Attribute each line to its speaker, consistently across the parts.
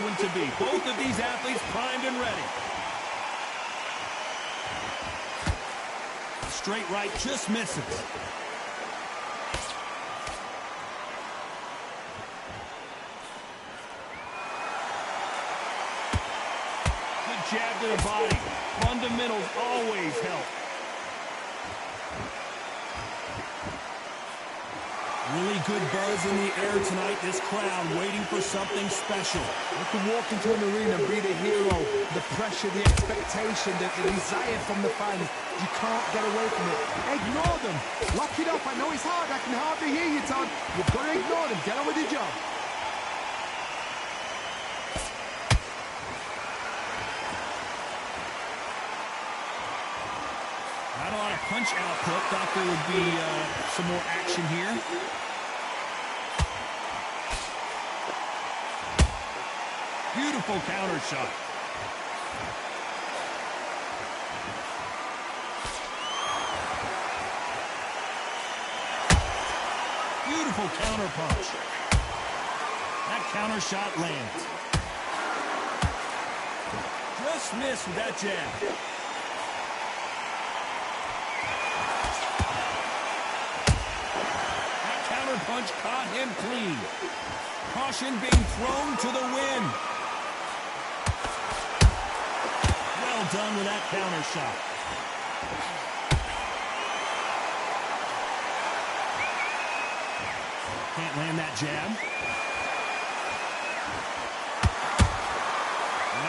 Speaker 1: One to be. Both of these athletes primed and ready. Straight right just misses. Good jab to the body. Fundamentals always help. Really good buzz in the air tonight. This crowd waiting for something special.
Speaker 2: You can walk into an arena and be the hero. The pressure, the expectation, the desire from the fans. You can't get away from it. Ignore them. Lock it up. I know it's hard. I can hardly hear you, Todd. You've got to ignore them. Get on with your job.
Speaker 1: Not a lot of punch output. Thought there would be some more action here. Beautiful counter shot. Beautiful counter punch. That counter shot lands. Just missed with that jab. Punch caught him clean. Caution being thrown to the wind. Well done with that counter shot. Can't land that jab.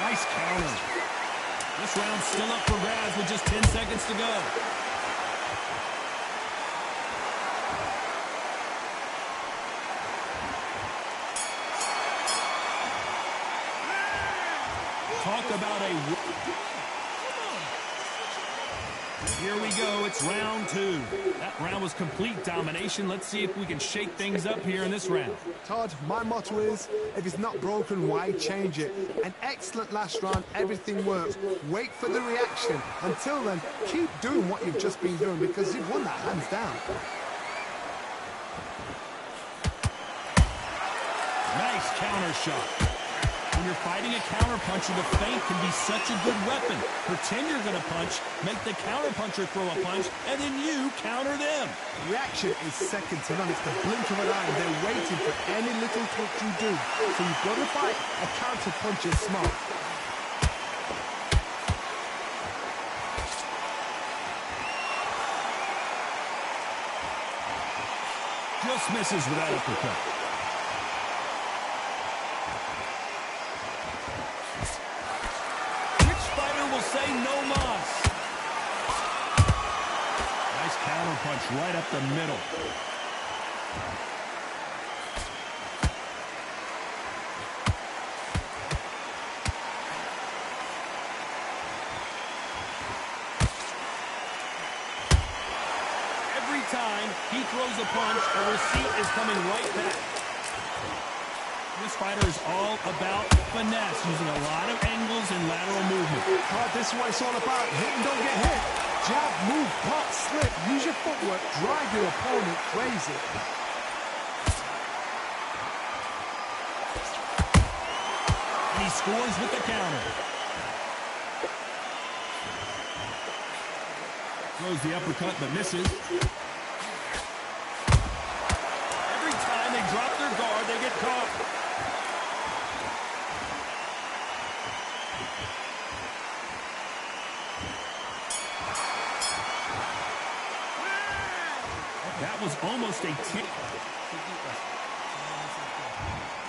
Speaker 1: Nice counter. This round's still up for grabs with just 10 seconds to go. Talk about a... Here we go. It's round two. That round was complete domination. Let's see if we can shake things up here in this round.
Speaker 2: Todd, my motto is, if it's not broken, why change it? An excellent last round. Everything works. Wait for the reaction. Until then, keep doing what you've just been doing because you've won that hands down.
Speaker 1: Nice counter shot. When you're fighting a counterpuncher, the feint can be such a good weapon. Pretend you're going to punch, make the counterpuncher throw a punch, and then you counter them.
Speaker 2: Reaction is second to none. It's the blink of an eye. They're waiting for any little touch you do. So you've got to fight a counterpuncher smart.
Speaker 1: Just misses with that uppercut. Say no mas. Nice counter punch right up the middle. Every time he throws a punch, a receipt is coming right back. This fighter is all about finesse, using a lot of angles and lateral movement.
Speaker 2: Oh, this is what it's all about. Hit and don't get hit. Jab, move, pop, slip. Use your footwork. Drive your opponent crazy.
Speaker 1: And he scores with the counter. Throws the uppercut but misses. Every time they drop their guard, they get caught. That was almost a tip.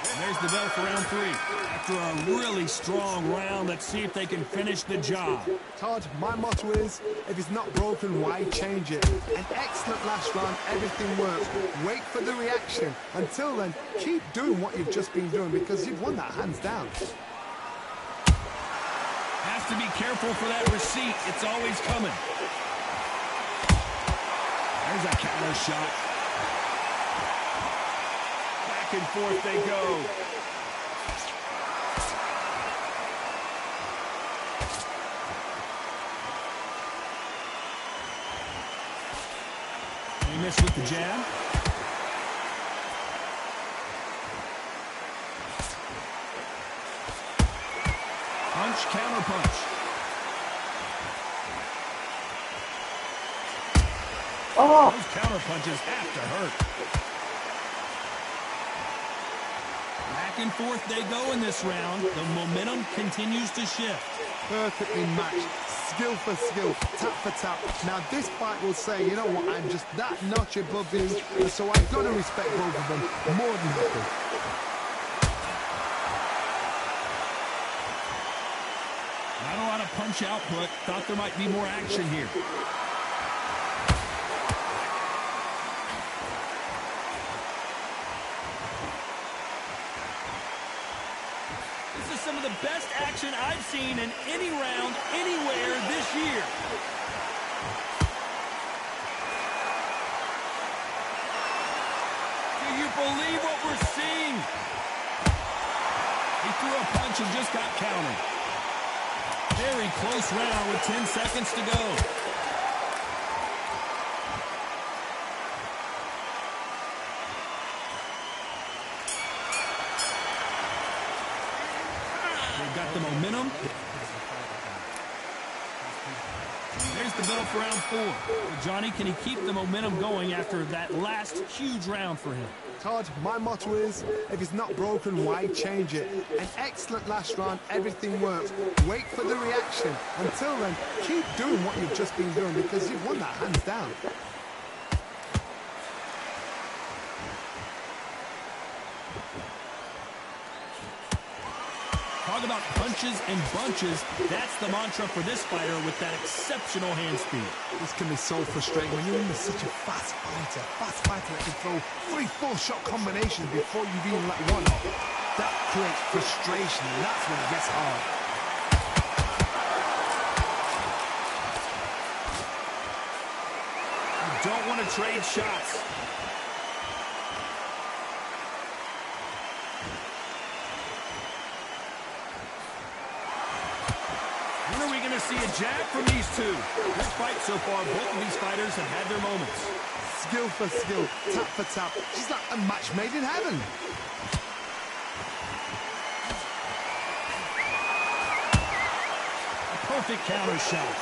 Speaker 1: And there's the bell for round three. After a really strong round, let's see if they can finish the job.
Speaker 2: Todd, my motto is, if it's not broken, why change it? An excellent last round, everything works. Wait for the reaction. Until then, keep doing what you've just been doing because you've won that hands down.
Speaker 1: Has to be careful for that receipt. It's always coming. There's a counter shot. Back and forth they go. He missed with the jab. Punch, counter punch.
Speaker 3: Oh!
Speaker 1: Those counter punches have to hurt. Back and forth they go in this round. The momentum continues to shift.
Speaker 2: Perfectly matched. Skill for skill, tap for tap. Now this fight will say, you know what, I'm just that notch above you, and so I've got to respect both of them more than happy.
Speaker 1: Not a lot of punch output. Thought there might be more action here. This is some of the best action I've seen in any round, anywhere this year. Do you believe what we're seeing? He threw a punch and just got countered. Very close round with 10 seconds to go. They've got the momentum. There's the bell for round 4. But Johnny, can he keep the momentum going after that last huge round for him?
Speaker 2: Todd, my motto is, if it's not broken, why change it? An excellent last round, everything works. Wait for the reaction. Until then, keep doing what you've just been doing because you've won that hands down.
Speaker 1: Talk about punches and bunches. That's the mantra for this fighter with that exceptional hand speed.
Speaker 2: This can be so frustrating when you're in with such a fast fighter that can throw 3-4 shot combinations before you've even let one off. That creates frustration, and that's when it gets hard.
Speaker 1: You don't want to trade shots. When are we going to see a jab from these two? This fight so far, both of these fighters have had their moments.
Speaker 2: Skill for skill, tap for tap. She's like a match made in heaven.
Speaker 1: A perfect counter shot.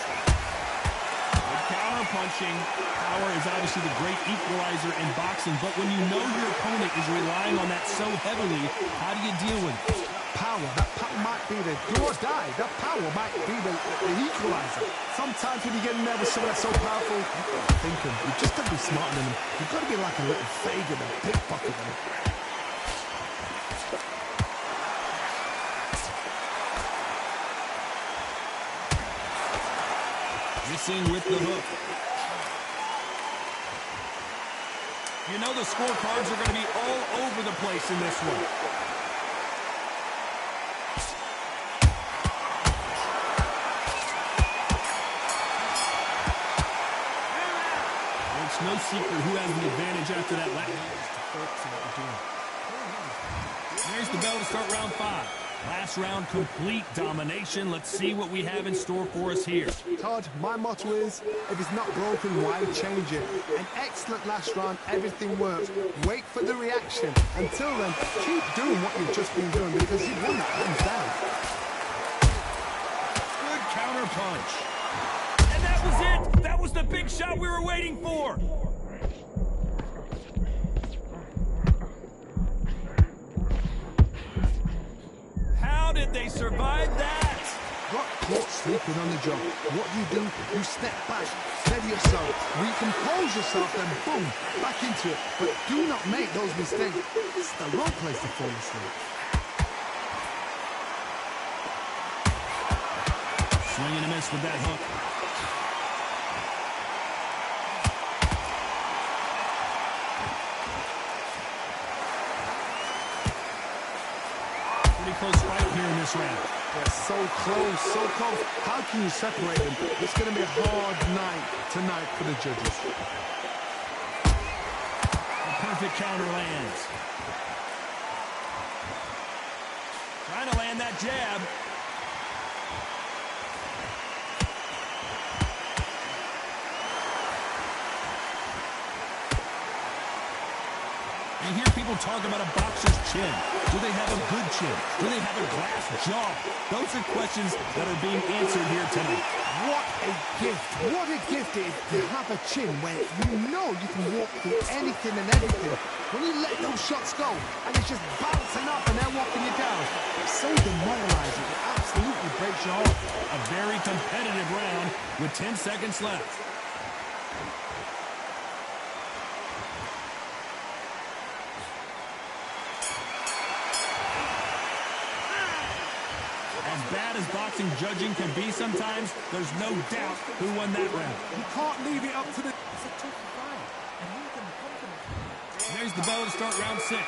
Speaker 1: Good counter punching. Power is obviously the great equalizer in boxing, but when you know your opponent is relying on that so heavily, how do you deal with it?
Speaker 2: Power, that power might be the do or die. That power might be the equalizer. Sometimes when you get in there with someone that's so powerful, you've got to think him. You've just got to be smarter than him. You've got to be like a little Fagin and pickpocket him.
Speaker 1: Missing with the hook. You know the scorecards are going to be all over the place in this one. It's no secret who has the advantage after that lap. There's the bell to start round 5. Last round, complete domination. Let's see what we have in store for us here.
Speaker 2: Todd, my motto is, if it's not broken, why change it? An excellent last round, everything works. Wait for the reaction. Until then, keep doing what you've just been doing because you've won that hands down.
Speaker 1: Good counter punch. And that was it. That was the big shot we were waiting for. How did they survive that?
Speaker 2: Got caught sleeping on the job. What do? You step back, steady yourself, recompose yourself, then boom, back into it. But do not make those mistakes. This is the wrong place to fall asleep.
Speaker 1: Swing and a miss with that hook. Pretty close fight here in this round.
Speaker 2: They're so close, so close. How can you separate them? It's going to be a hard night tonight for the judges.
Speaker 1: A perfect counter lands. Trying to land that jab. You hear people talk about a boxer's chin. Do they have a good chin? Do they have a glass jaw? Those are questions that are being answered here tonight.
Speaker 2: What a gift. What a gift it is to have a chin where you know you can walk through anything and everything. When you let those shots go and it's just bouncing up and they're walking you down, it's so demoralizing. It absolutely breaks your heart.
Speaker 1: A very competitive round with 10 seconds left. As bad as boxing judging can be sometimes, there's no doubt who won that round.
Speaker 2: You can't leave it up to the...
Speaker 1: There's the bell to start round 6.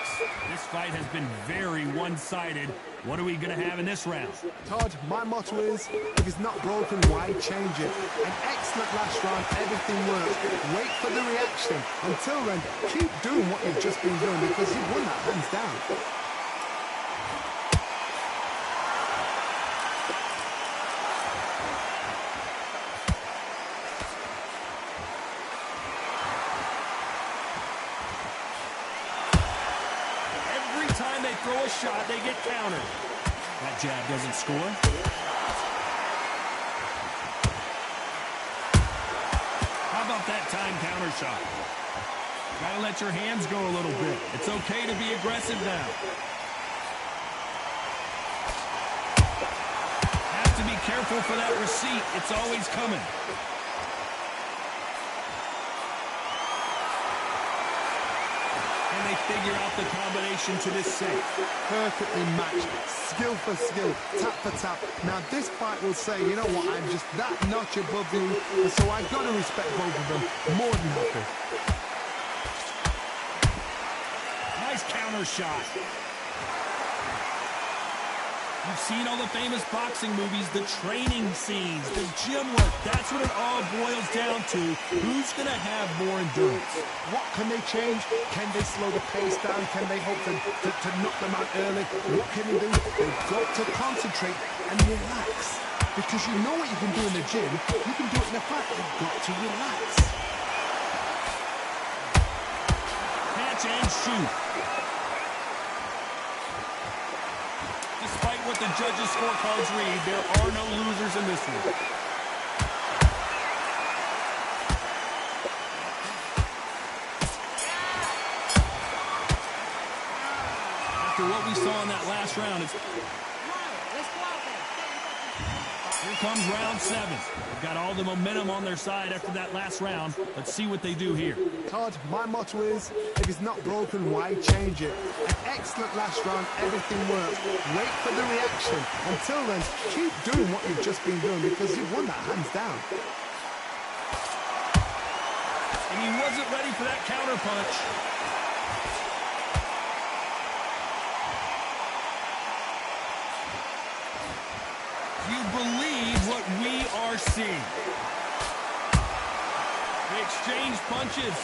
Speaker 1: This fight has been very one-sided. What are we going to have in this round?
Speaker 2: Todd, my motto is, if it's not broken, why change it? An excellent last round, everything works. Wait for the reaction. Until then, keep doing what you've just been doing because you've won that hands down.
Speaker 1: Time they throw a shot, they get countered. That jab doesn't score. How about that time counter shot? Gotta let your hands go a little bit. It's okay to be aggressive now. Have to be careful for that receipt. It's always coming. They figure out the combination to this set.
Speaker 2: Perfectly matched, skill for skill, tap for tap. Now this fight will say, you know what, I'm just that notch above you, and so I've got to respect both of them. More than happy.
Speaker 1: Nice counter shot. You've seen all the famous boxing movies, the training scenes, the gym work. That's what it all boils down to. Who's going to have more endurance?
Speaker 2: What can they change? Can they slow the pace down? Can they hope to knock them out early? What can they do? They've got to concentrate and relax. Because you know what you can do in the gym. You can do it in a fight. You've got to relax.
Speaker 1: Catch and shoot. Despite what the judges' scorecards read, there are no losers in this one. After what we saw in that last round, here comes round 7. They've got all the momentum on their side after that last round. Let's see what they do here.
Speaker 2: Todd, my motto is, if it's not broken, why change it? An excellent last round, everything works. Wait for the reaction. Until then, keep doing what you've just been doing because you've won that hands down.
Speaker 1: And he wasn't ready for that counter punch. You believe what we are seeing. They exchange punches.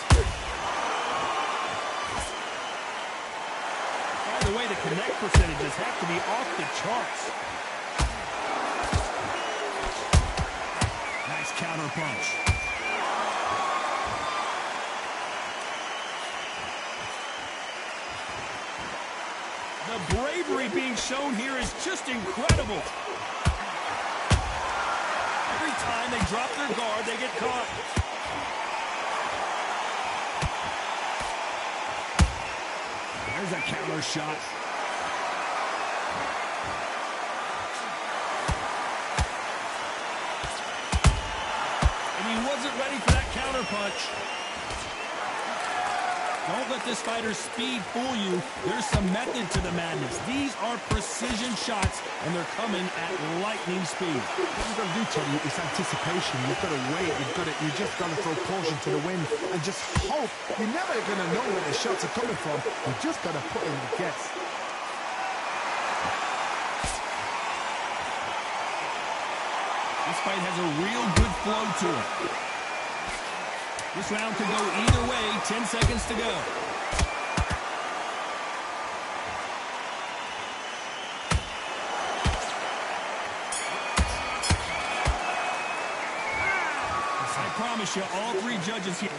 Speaker 1: By the way, the connect percentages have to be off the charts. Nice counter punch. The bravery being shown here is just incredible. Every time they drop their guard, they get caught. There's a counter shot. And he wasn't ready for that counter punch. Don't let this fighter's speed fool you. There's some method to the madness. These are precision shots, and they're coming at lightning speed.
Speaker 2: What you've got to do, Tony, is anticipation. You've got to wait. You just got to throw caution to the wind and just hope. You're never going to know where the shots are coming from. You just got to put in the guess.
Speaker 1: This fight has a real good flow to it. This round could go either way. 10 seconds to go. I promise you, all three judges here.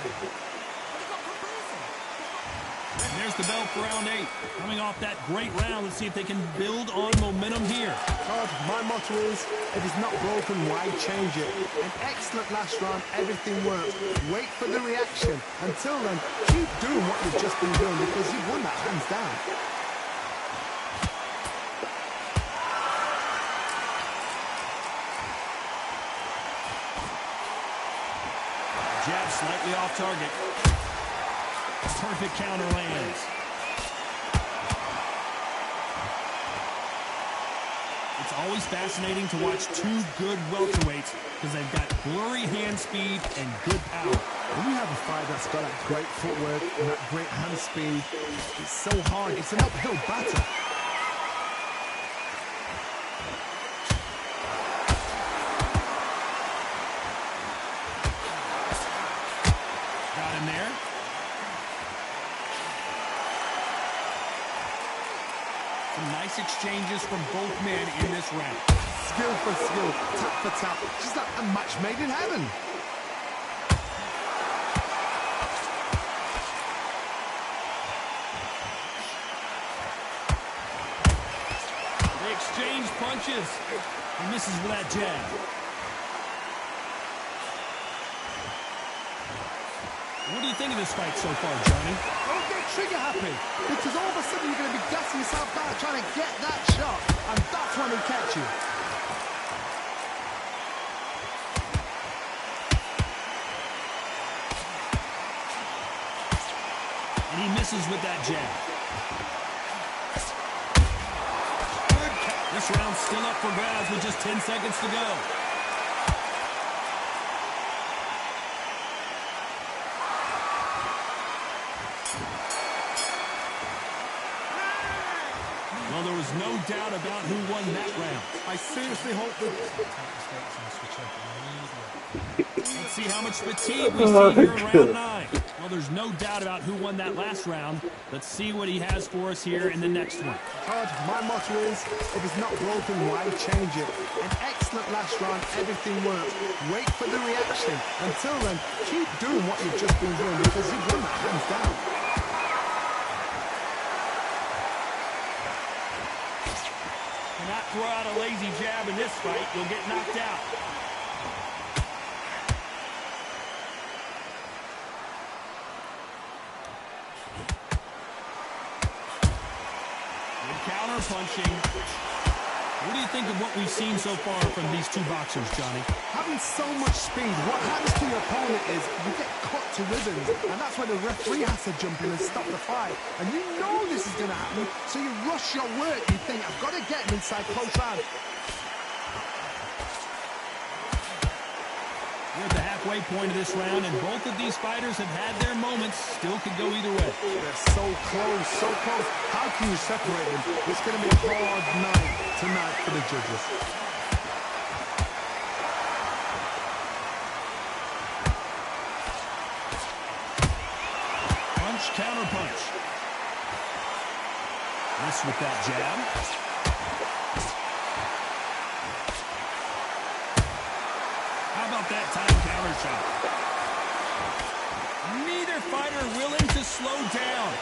Speaker 1: There's there's the bell for round 8. Coming off that great round, let's see if they can build on momentum here.
Speaker 2: Todd, my motto is, if it's not broken, why change it? An excellent last round, everything worked. Wait for the reaction. Until then, keep doing what you've just been doing because you've won that hands down.
Speaker 1: Jab slightly off target. Perfect counter lands. It's always fascinating to watch two good welterweights because they've got blurry hand speed and good power.
Speaker 2: When you have a fight that's got that great footwork and that great hand speed, it's so hard. It's an uphill battle.
Speaker 1: Got him there. Some nice exchanges from both men in this round.
Speaker 2: Skill for skill, tap for tap, just like a match made in heaven.
Speaker 1: They exchange punches. He misses with that jab. What do you think of this fight so far, Johnny?
Speaker 2: Don't get trigger happy, because all of a sudden you're going to be gassing yourself down trying to get that shot, and that's when he'll catch you.
Speaker 1: And he misses with that jab. This round's still up for grabs with just 10 seconds to go. Well, there was no doubt about who won that round.
Speaker 2: I seriously hope that...
Speaker 1: Let's see how much fatigue we see here in round 9. Well, there's no doubt about who won that last round. Let's see what he has for us here in the next one.
Speaker 2: Todd, my motto is, if it's not broken, why change it? An excellent last round, everything worked. Wait for the reaction. Until then, keep doing what you've just been doing because you've won that hands down.
Speaker 1: Cannot throw out a lazy jab in this fight. You'll get knocked out. Good counter punching. What do you think of what we've seen so far from these two boxers, Johnny?
Speaker 2: Having so much speed, what happens to your opponent is you get cut to ribbons, and that's where the referee has to jump in and stop the fight. And you know this is going to happen, so you rush your work. You think, I've got to get him inside close round.
Speaker 1: We're at the halfway point of this round, and both of these fighters have had their moments. Still could go either way.
Speaker 2: They're so close, so close. How can you separate them? It's going to be a hard night tonight for the judges.
Speaker 1: Punch, counter punch. Miss with that jab. How about that time counter shot? Neither fighter willing to slow down.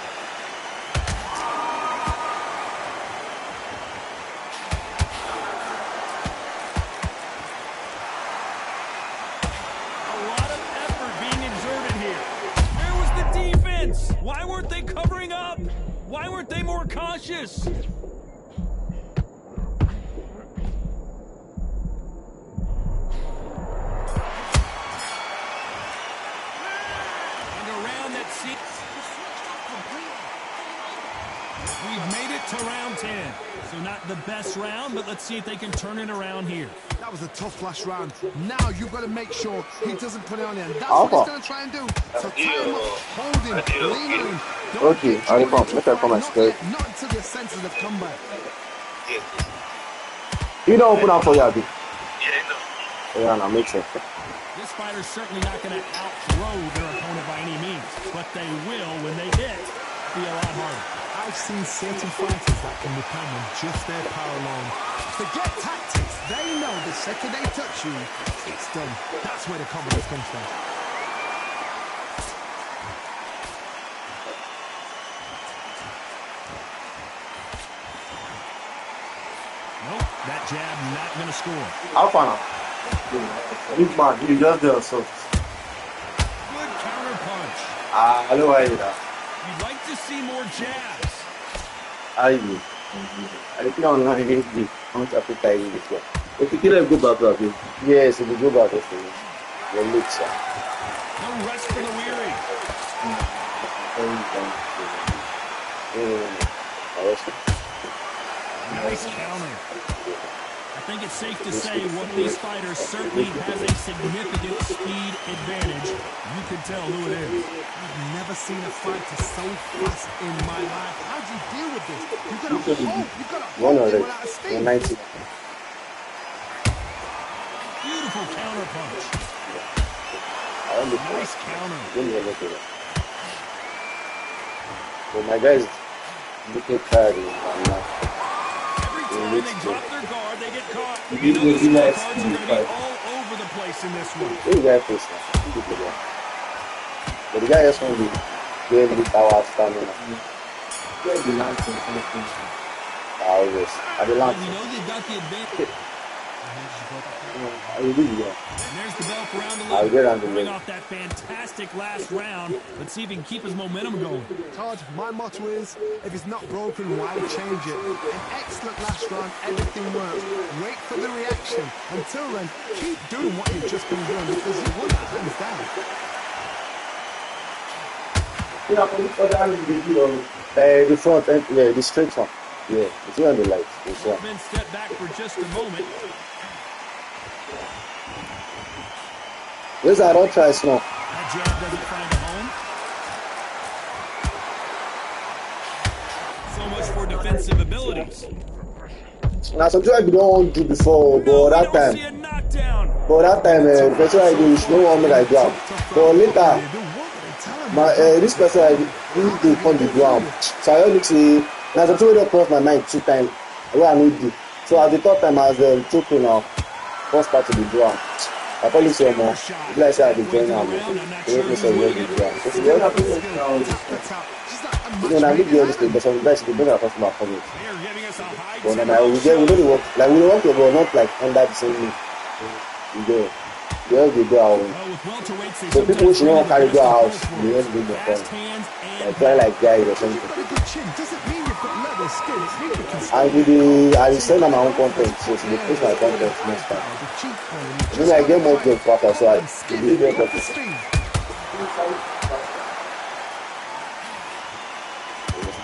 Speaker 1: A lot of effort being exerted here. Where was the defense? Why weren't they covering up? Why weren't they more cautious? We've made it to round 10. So not the best round, but let's see if they can turn it around here.
Speaker 2: That was a tough last round. Now you've got to make sure he doesn't put it on there. And that's what he's going to try and do. So tie him up, hold him, lean on him.
Speaker 3: Okay, I promise. Let me come and stay.
Speaker 2: Not until your senses have come back.
Speaker 3: You don't open up for you, Abby.
Speaker 4: Yeah, no.
Speaker 3: Yeah, no, make sense.
Speaker 1: This fighter's certainly not going to outthrow their opponent by any means, but they will, when they hit, be a lot harder.
Speaker 2: I've seen certain fighters that can depend on just their power alone. Forget tactics. They know the second they touch you, it's done. That's where the confidence comes from.
Speaker 1: jab not going to score.
Speaker 3: How far now? Big man, you just there so.
Speaker 1: Good counter punch.
Speaker 3: I know why you that.
Speaker 1: You'd like to see more jabs.
Speaker 3: I do. I think online against the South Africa in this one. If you can go back to it. Yes, if you go back to it. You'll look sir.
Speaker 1: No rest for the weary. Nice counter. I think it's safe to say one of these fighters certainly has a significant speed advantage. You can tell who it is.
Speaker 2: I've never seen a fighter so fast in my life. How do you deal with this? You've got to hold. You've got to hold him without a steam.
Speaker 3: 190.
Speaker 1: Beautiful counter punch. Nice counter.
Speaker 3: So my guys looking tired.
Speaker 1: Every time they drop their guard, they get caught.
Speaker 3: You
Speaker 1: You know the
Speaker 3: will be nice
Speaker 1: scorecards
Speaker 3: to
Speaker 1: are going
Speaker 3: be
Speaker 1: to be
Speaker 3: fight.
Speaker 1: all over the place in this one.
Speaker 3: This guy face now. But the guy just want to be doing the power stamina. Always. At the
Speaker 1: We
Speaker 3: last.
Speaker 1: know they've got the advantage.
Speaker 3: I will do it.
Speaker 1: And there's the bell for round
Speaker 3: I'll get on the
Speaker 1: 11. Bring
Speaker 3: leg.
Speaker 1: off that fantastic last round. Let's see if he can keep his momentum going.
Speaker 2: Todd, my motto is, if it's not broken, why change it? An excellent last round, everything works. Wait for the reaction. Until then, keep doing what you've just been doing because you won that hands down.
Speaker 3: The front end, yeah, the straight one. Yeah, it's on the light. It's on.
Speaker 1: Been stepped back for just a moment.
Speaker 3: Yes, I don't try small.
Speaker 1: That jab doesn't find a home. So much for defensive abilities.
Speaker 3: Now, something I don't do before,
Speaker 1: No,
Speaker 3: but
Speaker 1: we
Speaker 3: that
Speaker 1: don't see
Speaker 3: time,
Speaker 1: a knockdown.
Speaker 3: the person I do, she don't want me like that. But later, this person I do, they come to do am. So I only see, now something wey don cross my mind 2 times, wey I no do. So at the third time, as choking now, first part to the do am. I probably say more. If like say I dey join am, they make me say where dey do am. So the other people, I need the other state, but some guys dey bring our customer for me.
Speaker 1: They're giving us a high
Speaker 3: But now we know the work, like we dey work together, not like under the same league. We go. We all dey go our own.
Speaker 1: Well, with welterweights, they
Speaker 3: So people
Speaker 1: sometimes
Speaker 3: should not carry go our house.
Speaker 1: for
Speaker 3: They just bring the
Speaker 1: fast
Speaker 3: phone.
Speaker 1: hands
Speaker 3: Like
Speaker 1: and
Speaker 3: fly like guys or something.
Speaker 2: You've got a good chin. Doesn't mean you've got leather skin. It means you can
Speaker 3: I dey send them my own content, so she dey post my content next time.
Speaker 2: the cheekbone.
Speaker 3: Maybe I get more jobs faster, so I dey get
Speaker 2: What's the
Speaker 3: better.
Speaker 2: steam?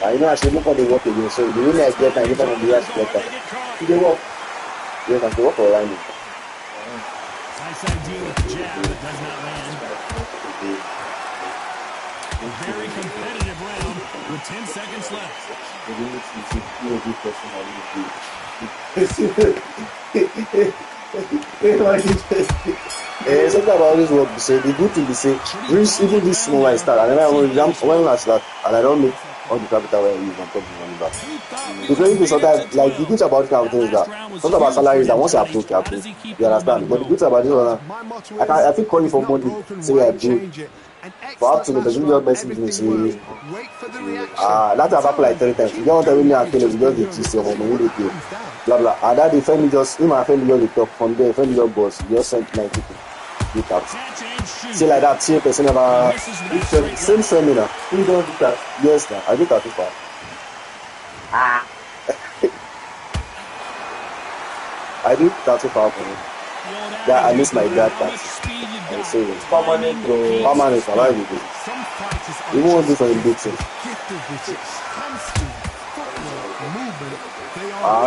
Speaker 3: And you know, I should look on the work again, so the way I get time, different from the rest
Speaker 1: guard,
Speaker 3: better.
Speaker 1: they get caught.
Speaker 3: You dey work. Yes, I should work for around it.
Speaker 1: Nice idea with the jab, but does not land. A very competitive round with 10 seconds left.
Speaker 3: Something about this work, say the good thing be say, even this small I start, and then when I start, and I don't make all the capital where I use on top of the money back. The very thing sometimes, like the good about this kind of thing is that something about salaries that once you approve, you approve. You understand? But the good about this one, I feel calling for money, say I do. But after the person just message me say, that have happened like 3 times. You don't tell me I kill it, you just get cheese your money, you dey blah blah. And that the family just, my family just dey talk from there, family just boss, just sent 90 people. See like that, same person never, same seminar. You don't do that. Yes, now I did that before. I did that before for me. Yeah, I miss my dad taxes. I say it's permanent, permanent. I like it. Even want to do for the big thing.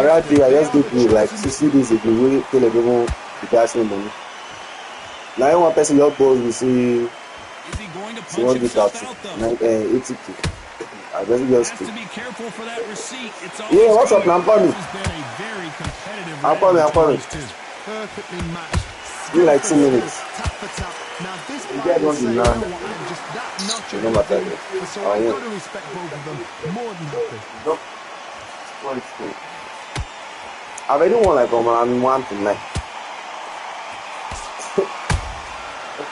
Speaker 3: That day I just did it like 60 days ago. We tell everyone the guy's money. Now one person just bold me say she won't do taxes. 80. I just speak. Yeah, what's up? I'm coming. I'm coming.
Speaker 2: Perfectly matched.
Speaker 3: Give like 2 minutes.
Speaker 2: Now this
Speaker 3: You get one in land.
Speaker 2: just that notch of
Speaker 3: No matter.
Speaker 2: everything. So I've got to respect both of them. More than happy.
Speaker 3: I really want like I'm one tonight.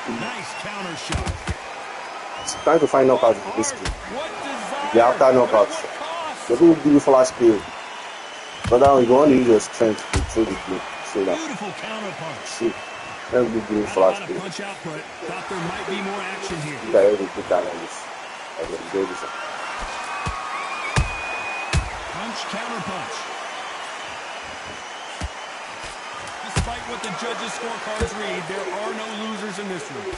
Speaker 1: Nice counter shot.
Speaker 3: Trying to find knockouts is risky. The after knockouts. The people give you flash play. But now you want to use your strength to throw the game. So that.
Speaker 1: Beautiful counter punch.
Speaker 3: See. Let me do flash play.
Speaker 1: Punch output. Thought there might be more action here.
Speaker 3: You can really put that like this.
Speaker 1: Punch, counter punch. Despite what the judges' scorecards read, there are no losers in this one.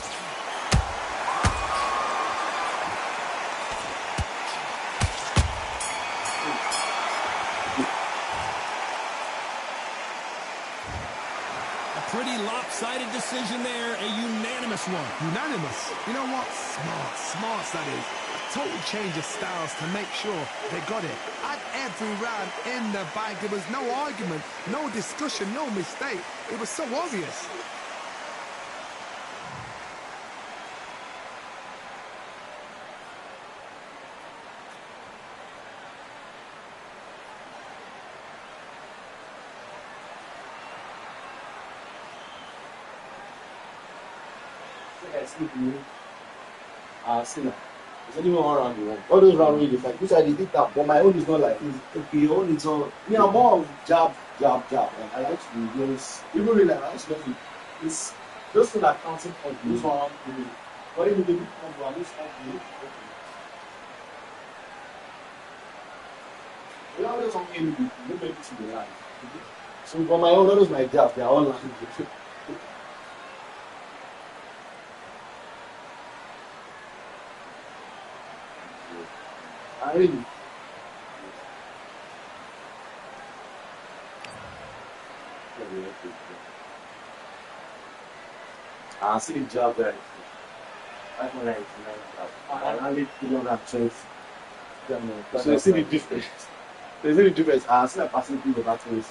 Speaker 1: Pretty lopsided decision there, a unanimous one.
Speaker 2: Unanimous? You know what? Smart that is. A total change of styles to make sure they got it. At every round in the bag, there was no argument, no discussion, no mistake. It was so obvious.
Speaker 3: See now. There's only one round you want. All those rounds really different. Which I did that, but my own is not like this. Okay, your own is all. Me, I'm more of jab. And I like to do this. Even really like I actually like it's just feel like counting point. This one round to me. But if you do one, this one to me. We always on game, you make it to the line. So for my own, that was my jab. They are all like I really. See the job there. I only don't have choice. So you see the difference. You see the difference. I see that passing through the batteries.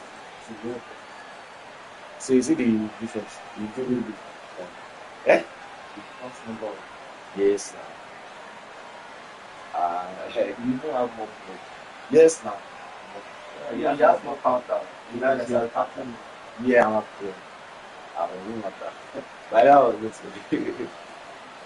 Speaker 3: So you see the difference. You feel the difference. Eh? Yes. You don't have more play. Yes, now. You have more counter. You know, there's a captain. Yeah, I'm up there. I don't know that. But that was good.